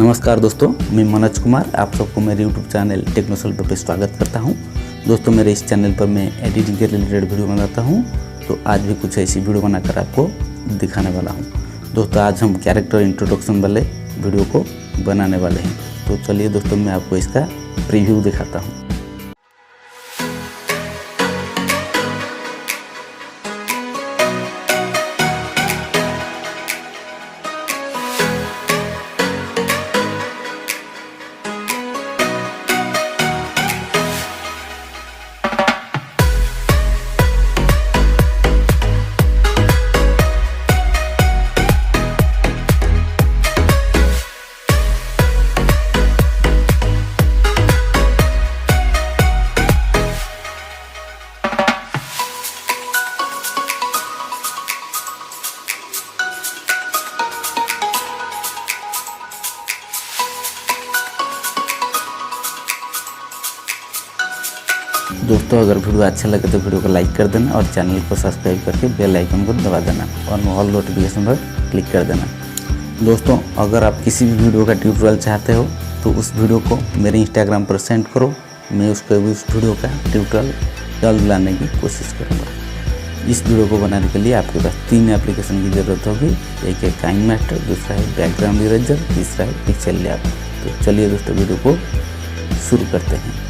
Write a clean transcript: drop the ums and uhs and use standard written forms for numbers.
नमस्कार दोस्तों, मैं मनोज कुमार आप सबको मेरे यूट्यूब चैनल टेक्नो पर स्वागत करता हूं। दोस्तों मेरे इस चैनल पर मैं एडिटिंग के रिलेटेड वीडियो बनाता हूं, तो आज भी कुछ ऐसी वीडियो बनाकर आपको दिखाने वाला हूं। दोस्तों आज हम कैरेक्टर इंट्रोडक्शन वाले वीडियो को बनाने वाले हैं, तो चलिए दोस्तों मैं आपको इसका प्रीव्यू दिखाता हूँ। दोस्तों अगर वीडियो अच्छा लगे तो वीडियो को लाइक कर देना और चैनल को सब्सक्राइब करके बेल आइकन को दबा देना और ऑल नोटिफिकेशन पर क्लिक कर देना। दोस्तों अगर आप किसी भी वीडियो का ट्यूटोरियल चाहते हो तो उस वीडियो को मेरे इंस्टाग्राम पर सेंड करो, मैं उस वीडियो का ट्यूटोरियल जल्द लाने की कोशिश करूँगा। इस वीडियो को बनाने के लिए आपके पास 3 एप्लीकेशन की ज़रूरत होगी। एक है काइन मास्टर, दूसरा है बैकग्राउंड इरेजर, तीसरा है पिक्सेल लैब। तो चलिए दोस्तों वीडियो को शुरू करते हैं।